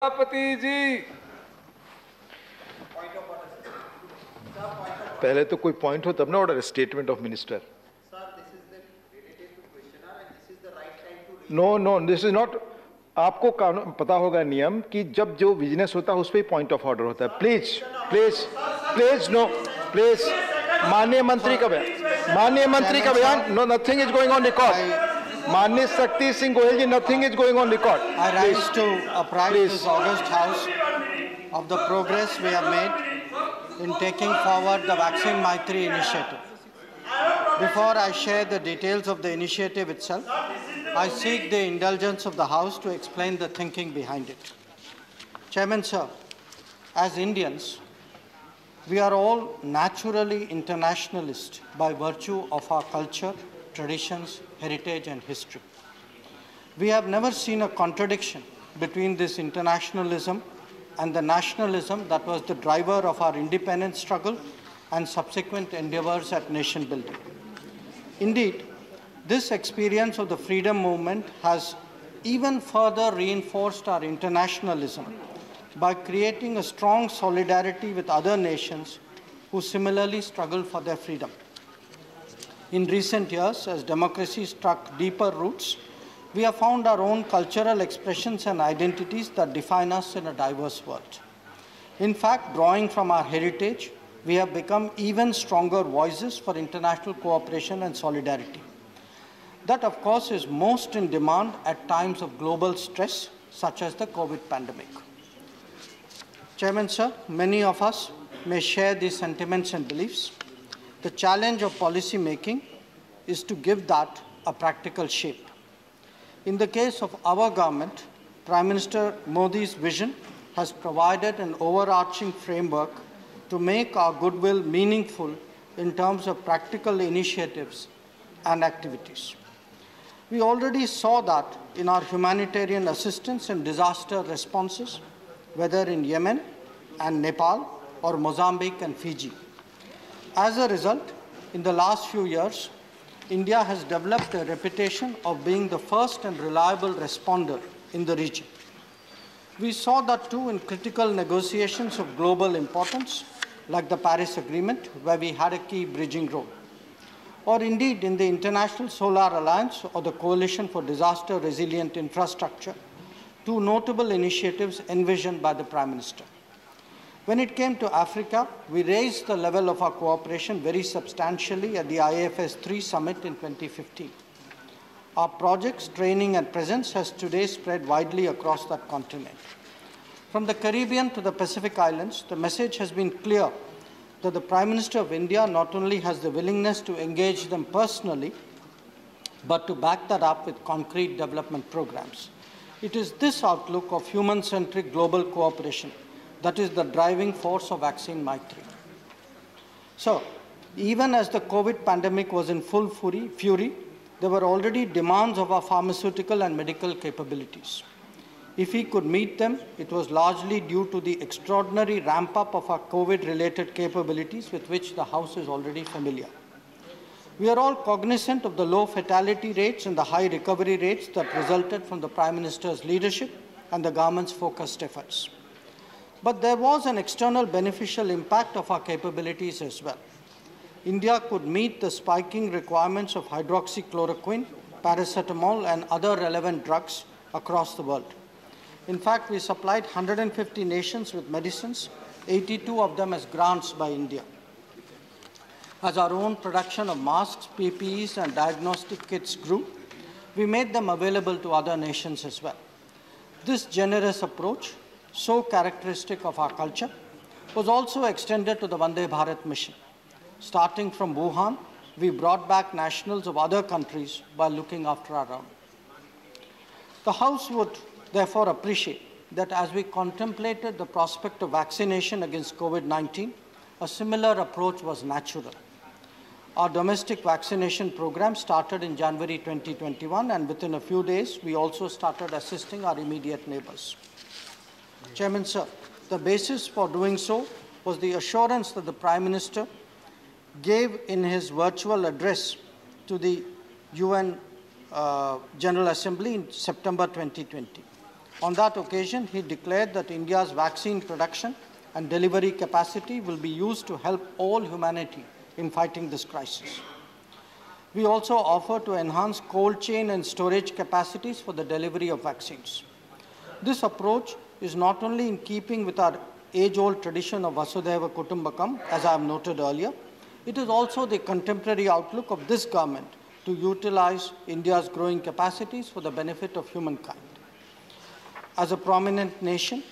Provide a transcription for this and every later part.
सभापति जी, पहले तो कोई पॉइंट हो तब ना order. Statement of minister. No no, this is not. आपको कानून पता होगा नियम कि जब जो बिजनेस होता है उस पर पॉइंट ऑफ ऑर्डर होता है। Please please please no please. माननीय मंत्री का बयान, माननीय मंत्री का बयान। No, nothing is going on record. माननीय Shakti Singh Goyal ji, nothing is going on record. I rise to apprise this august House of the progress we have made in taking forward the Vaccine Maitri initiative. Before I share the details of the initiative itself, I seek the indulgence of the House to explain the thinking behind it. Chairman, sir, as Indians, we are all naturally internationalists by virtue of our culture, traditions, heritage, and history. We have never seen a contradiction between this internationalism and the nationalism that was the driver of our independence struggle and subsequent endeavors at nation building. Indeed, this experience of the freedom movement has even further reinforced our internationalism by creating a strong solidarity with other nations who similarly struggle for their freedom. In recent years, as democracy struck deeper roots, we have found our own cultural expressions and identities that define us in a diverse world. In fact, drawing from our heritage, we have become even stronger voices for international cooperation and solidarity. That, of course, is most in demand at times of global stress, such as the COVID pandemic. Chairman, sir, many of us may share these sentiments and beliefs. The challenge of policy making is to give that a practical shape. In the case of our government, Prime Minister Modi's vision has provided an overarching framework to make our goodwill meaningful in terms of practical initiatives and activities. We already saw that in our humanitarian assistance and disaster responses, whether in Yemen and Nepal or Mozambique and Fiji. As a result, in the last few years, India has developed a reputation of being the first and reliable responder in the region. We saw that too in critical negotiations of global importance, like the Paris Agreement, where we had a key bridging role, or indeed in the International Solar Alliance or the Coalition for Disaster Resilient Infrastructure, two notable initiatives envisioned by the Prime Minister. When it came to Africa, we raised the level of our cooperation very substantially at the IFS 3 summit in 2015. Our projects, training, and presence has today spread widely across that continent. From the Caribbean to the Pacific Islands, the message has been clear that the Prime Minister of India not only has the willingness to engage them personally, but to back that up with concrete development programs. It is this outlook of human-centric global cooperation that is the driving force of Vaccine Maitri. So, even as the COVID pandemic was in full fury, there were already demands of our pharmaceutical and medical capabilities. If we could meet them, it was largely due to the extraordinary ramp-up of our COVID-related capabilities with which the House is already familiar. We are all cognizant of the low fatality rates and the high recovery rates that resulted from the Prime Minister's leadership and the government's focused efforts. But there was an external beneficial impact of our capabilities as well. India could meet the spiking requirements of hydroxychloroquine, paracetamol, and other relevant drugs across the world. In fact, we supplied 150 nations with medicines, 82 of them as grants by India. As our own production of masks, PPEs, and diagnostic kits grew, we made them available to other nations as well. This generous approach, so characteristic of our culture, was also extended to the Vande Bharat mission. Starting from Wuhan, we brought back nationals of other countries while looking after our own. The House would therefore appreciate that as we contemplated the prospect of vaccination against COVID-19, a similar approach was natural. Our domestic vaccination program started in January 2021, and within a few days, we also started assisting our immediate neighbors. Chairman, sir, the basis for doing so was the assurance that the Prime Minister gave in his virtual address to the UN General Assembly in September 2020. On that occasion, he declared that India's vaccine production and delivery capacity will be used to help all humanity in fighting this crisis. We also offer to enhance cold chain and storage capacities for the delivery of vaccines. This approach is not only in keeping with our age-old tradition of Vasudhaiva Kutumbakam, as I have noted earlier, it is also the contemporary outlook of this government to utilize India's growing capacities for the benefit of humankind. As a prominent nation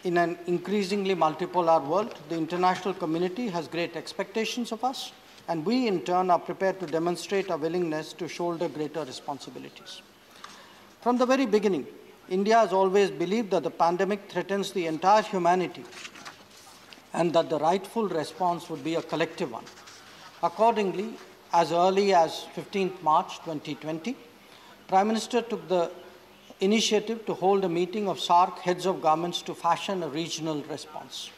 in an increasingly multipolar world, the international community has great expectations of us, and we in turn are prepared to demonstrate our willingness to shoulder greater responsibilities. From the very beginning, India has always believed that the pandemic threatens the entire humanity and that the rightful response would be a collective one. Accordingly, as early as 15th March 2020, Prime Minister took the initiative to hold a meeting of SAARC heads of governments to fashion a regional response.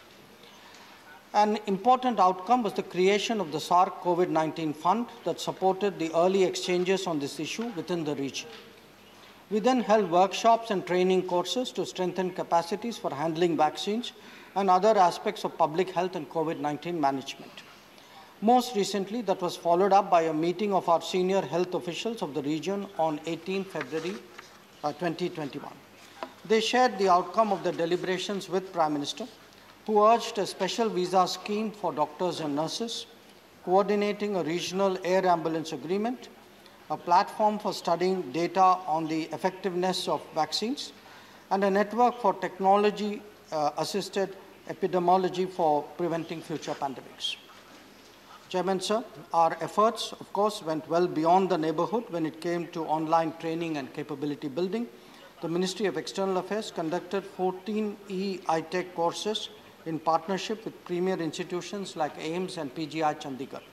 An important outcome was the creation of the SAARC COVID-19 Fund that supported the early exchanges on this issue within the region. We then held workshops and training courses to strengthen capacities for handling vaccines and other aspects of public health and COVID-19 management. Most recently, that was followed up by a meeting of our senior health officials of the region on 18 February 2021. They shared the outcome of the deliberations with Prime Minister, who urged a special visa scheme for doctors and nurses, coordinating a regional air ambulance agreement, a platform for studying data on the effectiveness of vaccines, and a network for technology-assisted epidemiology for preventing future pandemics. Chairman, sir, our efforts, of course, went well beyond the neighborhood when it came to online training and capability building. The Ministry of External Affairs conducted 14 e-ITech courses in partnership with premier institutions like AIIMS and PGI Chandigarh.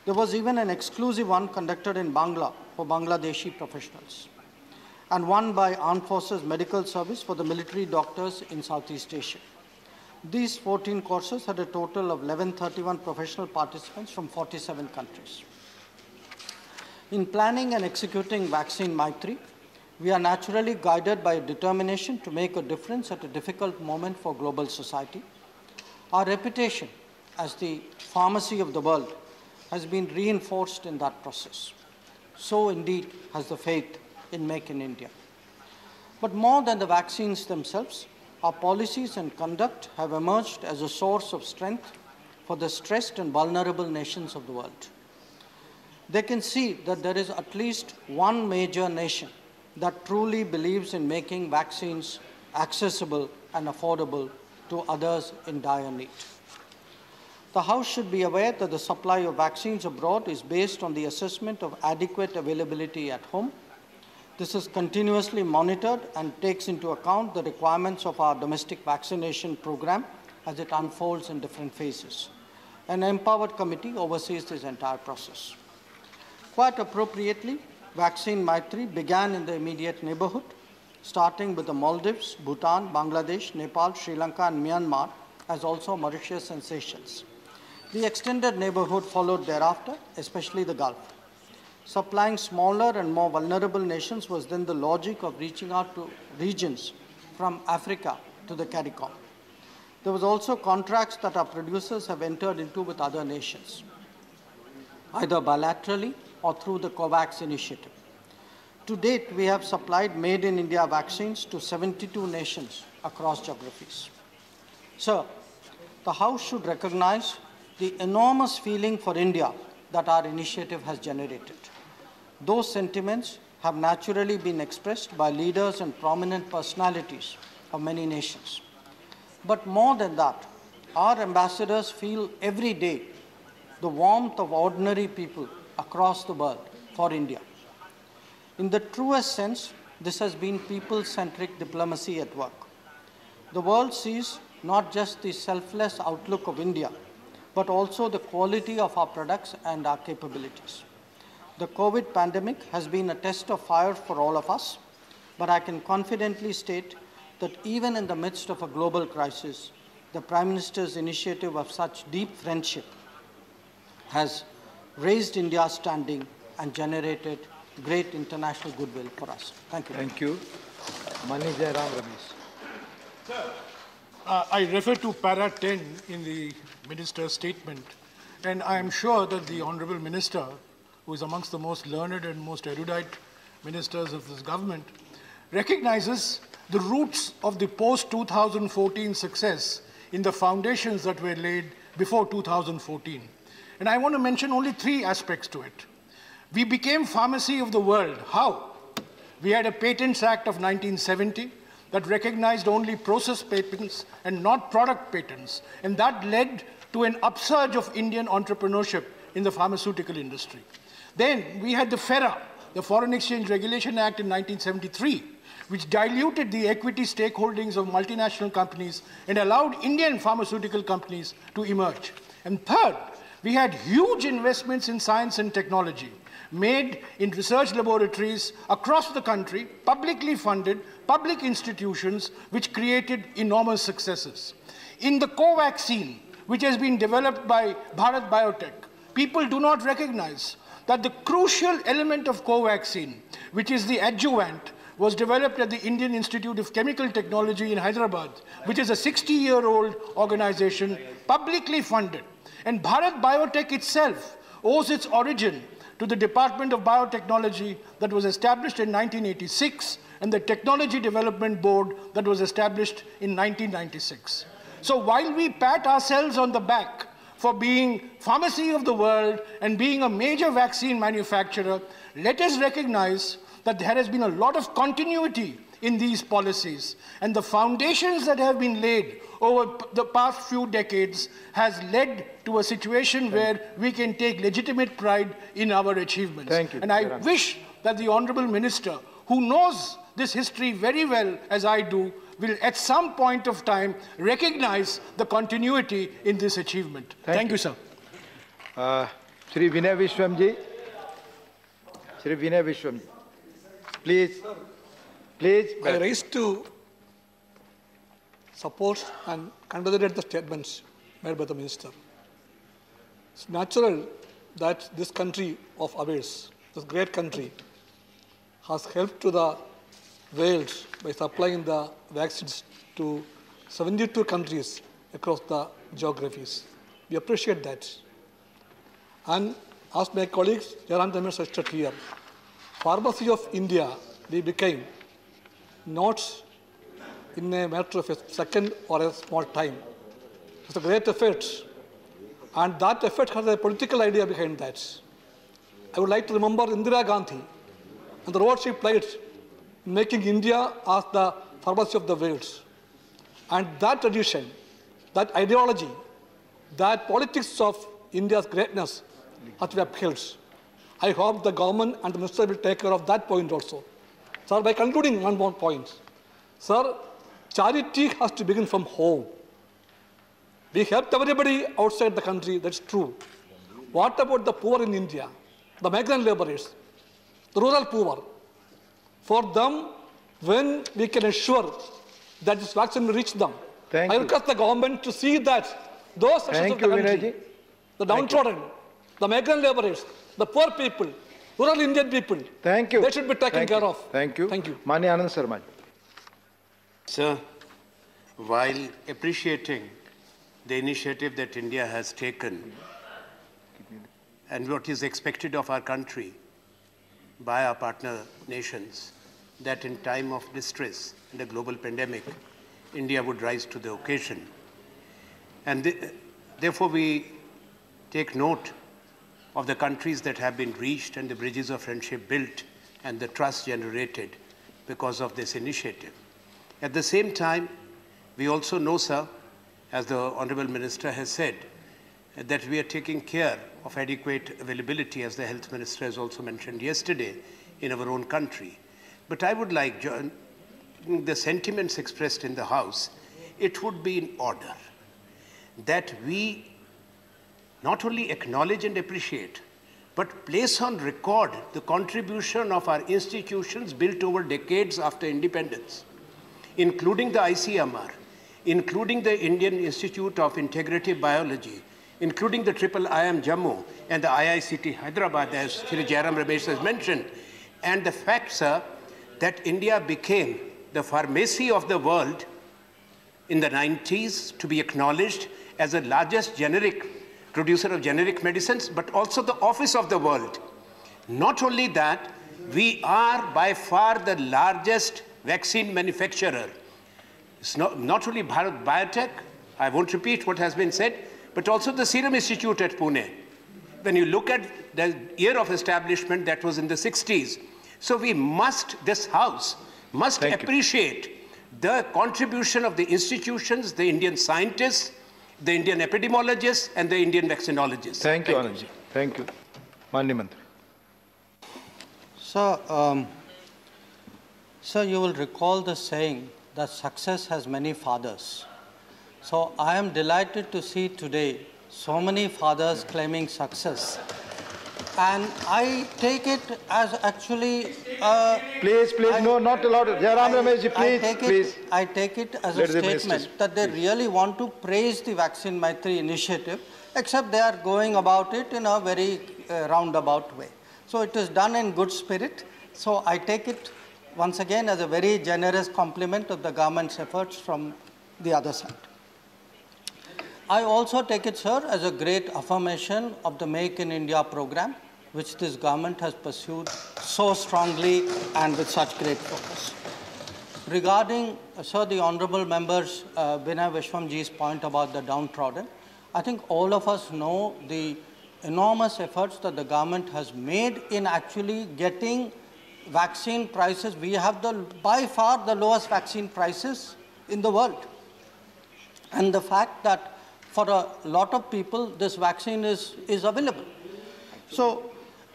There was even an exclusive one conducted in Bangla for Bangladeshi professionals, and one by Armed Forces Medical Service for the military doctors in Southeast Asia. These 14 courses had a total of 1131 professional participants from 47 countries. In planning and executing Vaccine Maitri, we are naturally guided by a determination to make a difference at a difficult moment for global society. Our reputation as the pharmacy of the world has been reinforced in that process. So indeed has the faith in Make in India. But more than the vaccines themselves, our policies and conduct have emerged as a source of strength for the stressed and vulnerable nations of the world. They can see that there is at least one major nation that truly believes in making vaccines accessible and affordable to others in dire need. The House should be aware that the supply of vaccines abroad is based on the assessment of adequate availability at home. This is continuously monitored and takes into account the requirements of our domestic vaccination program as it unfolds in different phases. An empowered committee oversees this entire process. Quite appropriately, Vaccine Maitri began in the immediate neighborhood, starting with the Maldives, Bhutan, Bangladesh, Nepal, Sri Lanka, and Myanmar, as also Mauritius and Seychelles. The extended neighborhood followed thereafter, especially the Gulf. Supplying smaller and more vulnerable nations was then the logic of reaching out to regions from Africa to the CARICOM. There was also contracts that our producers have entered into with other nations, either bilaterally or through the COVAX initiative. To date, we have supplied Made in India vaccines to 72 nations across geographies. Sir, the House should recognize the enormous feeling for India that our initiative has generated. Those sentiments have naturally been expressed by leaders and prominent personalities of many nations. But more than that, our ambassadors feel every day the warmth of ordinary people across the world for India. In the truest sense, this has been people-centric diplomacy at work. The world sees not just the selfless outlook of India, but also the quality of our products and our capabilities. The COVID pandemic has been a test of fire for all of us, but I can confidently state that even in the midst of a global crisis, the Prime Minister's initiative of such deep friendship has raised India's standing and generated great international goodwill for us. Thank you. Thank you. Mani Jairam Ramesh. I refer to para 10 in the minister's statement, and I am sure that the Honorable Minister, who is amongst the most learned and most erudite ministers of this government, recognizes the roots of the post-2014 success in the foundations that were laid before 2014. And I want to mention only 3 aspects to it. We became pharmacy of the world. How? We had a Patents Act of 1970 that recognized only process patents and not product patents, and that led to an upsurge of Indian entrepreneurship in the pharmaceutical industry. Then we had the FERA, the Foreign Exchange Regulation Act in 1973, which diluted the equity stakeholdings of multinational companies and allowed Indian pharmaceutical companies to emerge. And third, we had huge investments in science and technology made in research laboratories across the country, publicly funded, public institutions, which created enormous successes. In the Covaxin, which has been developed by Bharat Biotech, people do not recognize that the crucial element of Covaxin, which is the adjuvant, was developed at the Indian Institute of Chemical Technology in Hyderabad, which is a 60-year-old organization, publicly funded. And Bharat Biotech itself owes its origin to the Department of Biotechnology that was established in 1986 and the Technology Development Board that was established in 1996. So while we pat ourselves on the back for being pharmacy of the world and being a major vaccine manufacturer, let us recognize that there has been a lot of continuity in these policies, and the foundations that have been laid over the past few decades has led to a situation where we can take legitimate pride in our achievements. Thank you. And I wish that the Honorable Minister, who knows this history very well as I do, will at some point of time recognize the continuity in this achievement. Thank you, sir. Shri Vinay Vishwamji. Shri Vinay Vishwamji. Please. Please. I rise to support and congratulate the statements made by the minister. It's natural that this country of ours, this great country, has helped to the world by supplying the vaccines to 72 countries across the geographies. We appreciate that. And as my colleagues, Jairam Ramesh said here, pharmacy of India, we became not in a matter of a second or a small time. It's a great effort, and that effort has a political idea behind that. I would like to remember Indira Gandhi and the role she played in making India as the pharmacy of the world. And that tradition, that ideology, that politics of India's greatness has to be upheld. I hope the government and the minister will take care of that point also. Sir, by concluding one more point, sir, charity has to begin from home. We helped everybody outside the country, that's true. What about the poor in India, the migrant laborers, the rural poor? For them, when we can ensure that this vaccine will reach them, I request the government to see that those sections of the country, the downtrodden, the migrant laborers, the poor people, rural Indian people, they should be taken care of. Thank you. Thank you. Mani Anand Sharma. Sir, while appreciating the initiative that India has taken and what is expected of our country by our partner nations, that in time of distress and a global pandemic, India would rise to the occasion. And therefore we take note of the countries that have been reached and the bridges of friendship built and the trust generated because of this initiative. At the same time, we also know, sir, as the Honorable Minister has said, that we are taking care of adequate availability, as the Health Minister has also mentioned yesterday, in our own country. But I would like, the sentiments expressed in the House, it would be in order that we not only acknowledge and appreciate, but place on record the contribution of our institutions built over decades after independence, including the ICMR, including the Indian Institute of Integrative Biology, including the IIM Jammu and the IICT Hyderabad, as Shri Jairam Ramesh has mentioned, and the fact, sir, that India became the pharmacy of the world in the 90s to be acknowledged as the largest producer of generic medicines, but also the office of the world. Not only that, we are by far the largest vaccine manufacturer. It's not only Bharat Biotech, I won't repeat what has been said, but also the Serum Institute at Pune. When you look at the year of establishment, that was in the 60s. So this House must appreciate the contribution of the institutions, the Indian scientists, the Indian epidemiologists, and the Indian vaccinologists. Thank you, Anandji. Thank you. Manya Mantri. Sir, you will recall the saying that success has many fathers. So I am delighted to see today so many fathers claiming success. And I take it as actually... please, no, not allowed. Jairam Rameshji, please. I take it as a statement that they really want to praise the Vaccine Maitri initiative, except they are going about it in a very roundabout way. So it is done in good spirit. So I take it once again as a very generous compliment of the government's efforts from the other side. I also take it, sir, as a great affirmation of the Make in India program, which this government has pursued so strongly and with such great focus. Regarding, sir, the honorable members, Vinay Vishwamji's point about the downtrodden, I think all of us know the enormous efforts that the government has made in actually getting vaccine prices. We have by far the lowest vaccine prices in the world. And the fact that for a lot of people, this vaccine is available. So,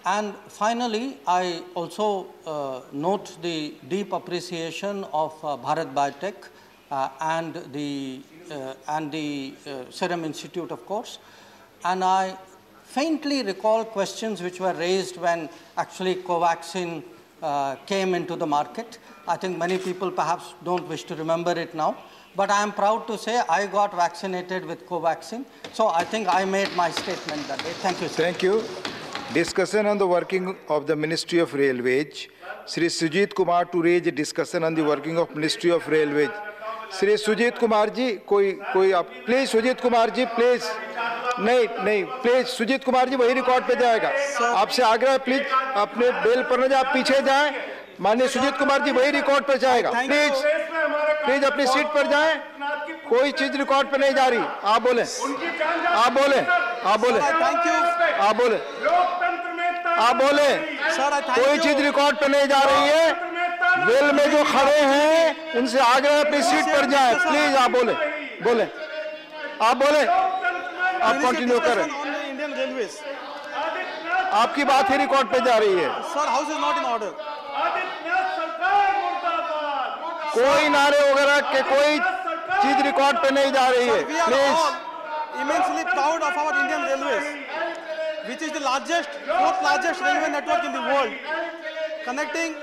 and finally, I also note the deep appreciation of Bharat Biotech and the Serum Institute, of course. And I faintly recall questions which were raised when actually Covaxin came into the market. I think many people perhaps don't wish to remember it now. But I am proud to say I got vaccinated with Covaxin. So I think I made my statement that day. Thank you, sir. Thank you. Discussion on the working of the Ministry of Railways. Shri Sujit Kumar to raise a discussion on the working of Ministry of Railways. Shri Sujit Kumar ji, कोई आप please Sujit Kumar ji, please. नहीं, please Sujit Kumar ji वही record पे जाएगा. आपसे आग्रह है please अपने बेल पर न जाए, आप पीछे जाएं. माननीय सुजीत कुमार जी वही रिकॉर्ड पर जाएगा. प्लीज अपनी सीट पर जाएं. कोई चीज रिकॉर्ड पे नहीं जा रही. आप बोले. कोई चीज रिकॉर्ड पे नहीं जा रही है. बेल में जो खड़े हैं उनसे आग्रह अपनी सीट पर जाएं. प्लीज आप बोले. आप कंटिन्यू करें. आपकी बात ही रिकॉर्ड पे जा रही है. Sir, house is not in order. कोई नारे वगैरह के कोई चीज रिकॉर्ड पे नहीं जा रही है. Please. Immensely proud of our Indian Railways, which is the fourth largest railway network in the world, connecting